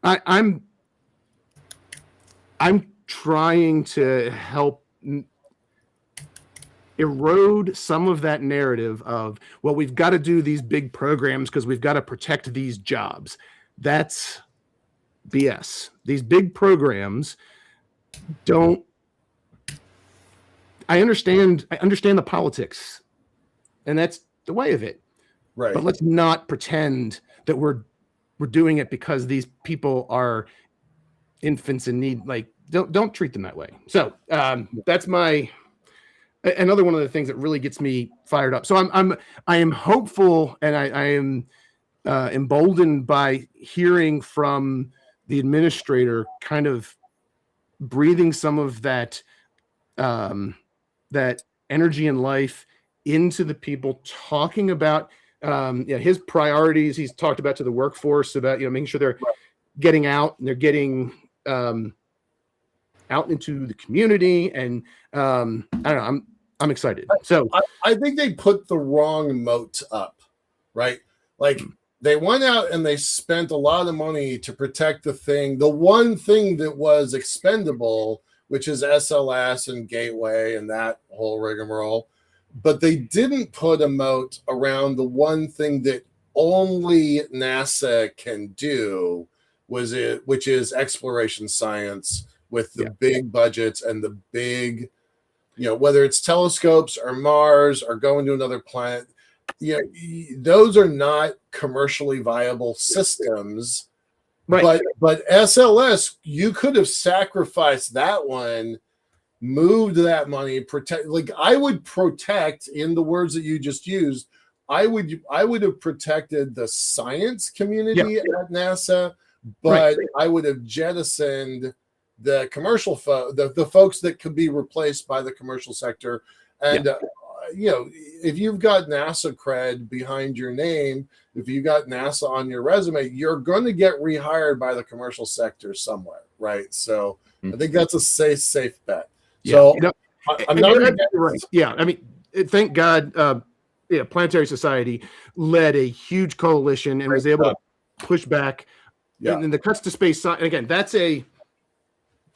I'm trying to help erode some of that narrative of, well, we've got to do these big programs because we've got to protect these jobs. That's BS. These big programs don't. I understand the politics, and that's the way of it. Right. But let's not pretend that we're doing it because these people are infants in need. Don't treat them that way. So that's another one of the things that really gets me fired up. So I am hopeful, and I am emboldened by hearing from the administrator kind of breathing some of that that energy and life into the people, talking about his priorities. He's talked about to the workforce about making sure they're getting out and they're getting out into the community, and I don't know. I'm excited. So I think they put the wrong moat up, right? They went out and they spent a lot of money to protect the one thing that was expendable, which is SLS and Gateway and that whole rigmarole. But they didn't put a moat around the one thing that only NASA can do, which is exploration science with the big budgets and the big, whether it's telescopes or Mars or going to another planet. Those are not commercially viable systems. Right. But SLS, you could have sacrificed that one, moved that money, protect. I would protect, in the words that you just used, I would have protected the science community at NASA, but I would have jettisoned the commercial the folks that could be replaced by the commercial sector. And if you've got NASA cred behind your name, if you got NASA on your resume, you're going to get rehired by the commercial sector somewhere, right? So I think that's a safe bet. So I'm not right. Yeah, I mean, thank God, Planetary Society led a huge coalition and was able to push back. And the cuts to space. Again, that's a.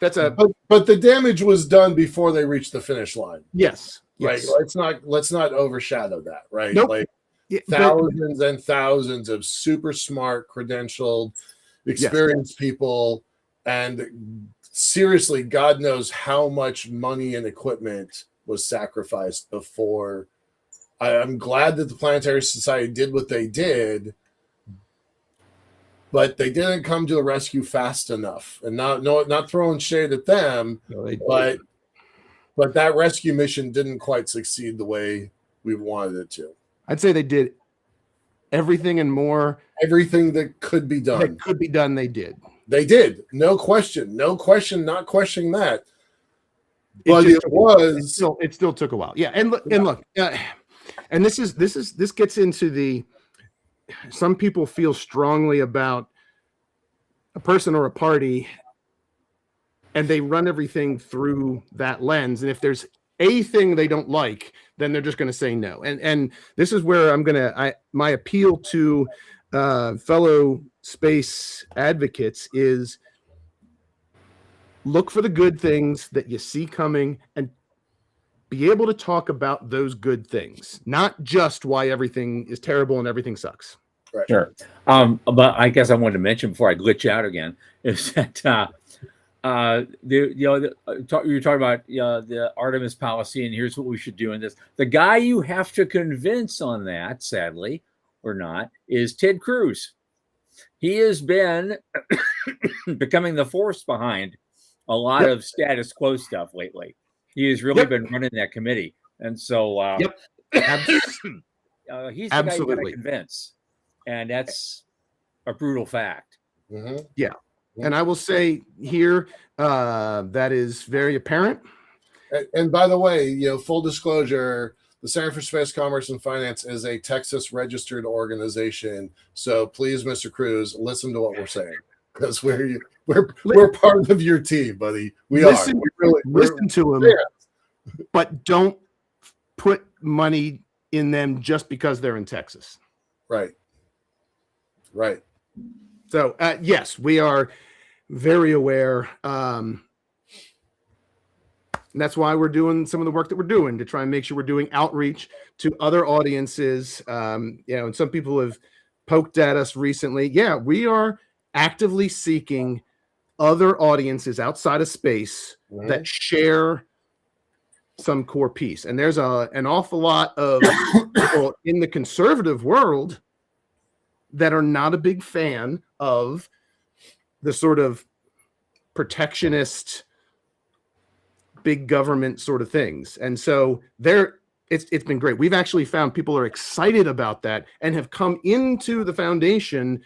But the damage was done before they reached the finish line. Yes. Right. Let's not overshadow that. Right. Nope. Thousands and thousands of super smart, credentialed, experienced people, and seriously, God knows how much money and equipment was sacrificed before. I'm glad that the Planetary Society did what they did, but they didn't come to the rescue fast enough. And not throwing shade at them, but that rescue mission didn't quite succeed the way we wanted it to. I'd say they did everything and more. Everything that could be done. They did. They did. No question. No question. Not questioning that. But it still took a while. Yeah. And look, and this gets into some people feel strongly about a person or a party, and they run everything through that lens. And if there's a thing they don't like, then they're just going to say no. And this is where my appeal to fellow space advocates is look for the good things that you see coming and be able to talk about those good things, not just why everything is terrible and everything sucks. Right. Sure. But I guess I wanted to mention before I glitch out again is that you were talking about the Artemis policy, and here's what we should do in this. The guy you have to convince on that, sadly or not, is Ted Cruz. He has been becoming the force behind a lot of status quo stuff lately. He has really been running that committee, and so he's the guy you got to convince, and that's a brutal fact. Mm-hmm. Yeah. And I will say here, that is very apparent. And by the way, full disclosure, the Center for Space Commerce and Finance is a Texas registered organization. So please, Mr. Cruz, listen to what we're saying, because we're part of your team, buddy. Listen to them, but don't put money in them just because they're in Texas. Right. So, yes, we are very aware. And that's why we're doing some of the work that we're doing to try and make sure we're doing outreach to other audiences. And some people have poked at us recently. Yeah, we are actively seeking other audiences outside of space that share some core piece. And there's an awful lot of people in the conservative world that are not a big fan of the sort of protectionist, big government sort of things. And so it's been great. We've actually found people are excited about that and have come into the foundation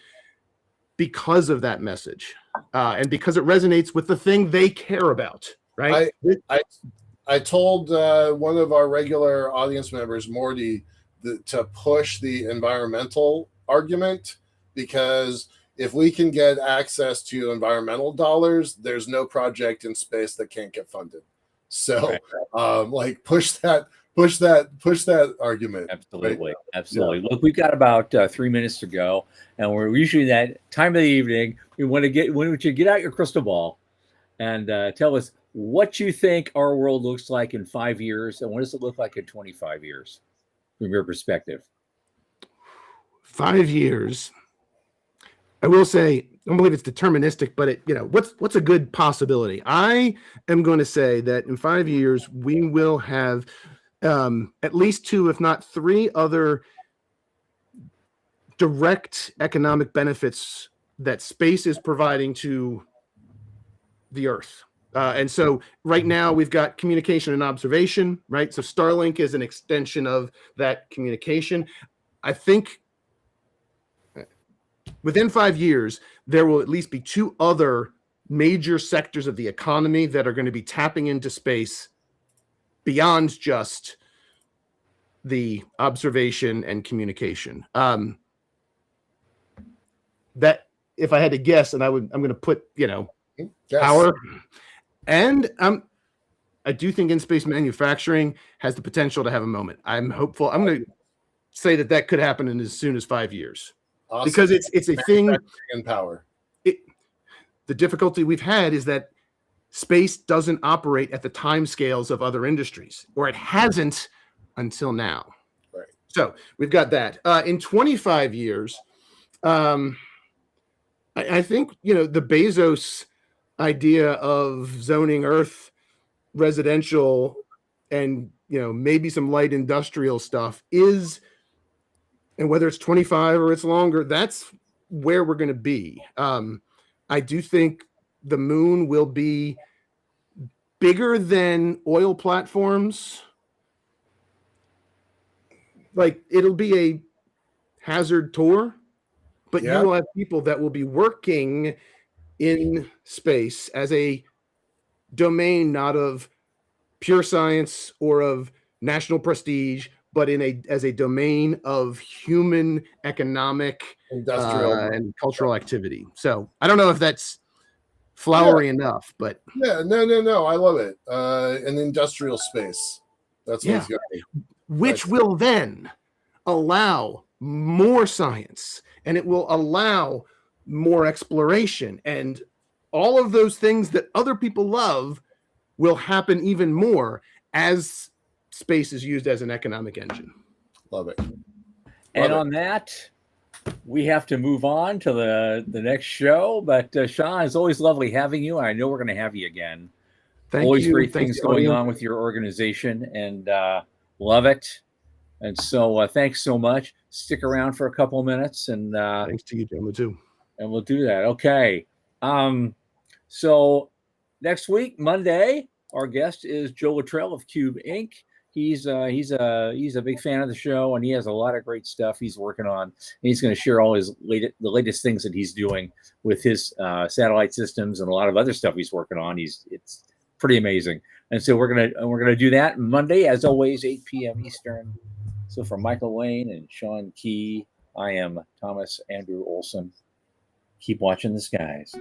because of that message, and because it resonates with the thing they care about, right? I told one of our regular audience members, Morty, to push the environmental argument, because if we can get access to environmental dollars, there's no project in space that can't get funded. So push that argument. Absolutely. Right? Absolutely. Yeah. Look, we've got about 3 minutes to go, and we're usually that time of the evening. We want to get out your crystal ball and tell us what you think our world looks like in 5 years, and what does it look like in 25 years from your perspective? 5 years. I will say, I don't believe it's deterministic, but what's a good possibility? I am going to say that in 5 years, we will have at least 2, if not 3 other direct economic benefits that space is providing to the Earth. And so right now we've got communication and observation, right? So Starlink is an extension of that communication. I think within 5 years, there will at least be 2 other major sectors of the economy that are going to be tapping into space beyond just the observation and communication. That, if I had to guess, and I'm going to put, power. And I do think in-space manufacturing has the potential to have a moment. I'm hopeful. I'm going to say that could happen in as soon as 5 years. Awesome. Because it's a thing in power. The difficulty we've had is that space doesn't operate at the time scales of other industries, or it hasn't until now. Right. So we've got that. In 25 years, I think the Bezos idea of zoning Earth residential and maybe some light industrial stuff is. And whether it's 25 or it's longer, that's where we're going to be. I do think the moon will be bigger than oil platforms. Like, it'll be a hazard tour, but you will have people that will be working in space as a domain not of pure science or of national prestige, but as a domain of human economic Industrial. and cultural activity. So I don't know if that's flowery enough, but yeah, no, I love it. An industrial space. That's what it's got. Which will then allow more science, and it will allow more exploration, and all of those things that other people love will happen even more as space is used as an economic engine. Love it. And on that, we have to move on to the next show. But Sean, it's always lovely having you. I know we're going to have you again. Always great things going on with your organization, and love it. And so thanks so much. Stick around for a couple of minutes. And thanks to you, gentlemen, too. And we'll do that. Okay. So next week, Monday, our guest is Joe Luttrell of Cube Inc. He's a big fan of the show, and he has a lot of great stuff he's working on. And he's going to share all the latest things that he's doing with his satellite systems and a lot of other stuff he's working on. It's pretty amazing. And so we're gonna do that Monday, as always, 8 p.m. Eastern. So for Michael Lane and Sean Key, I am Thomas Andrew Olson. Keep watching the skies.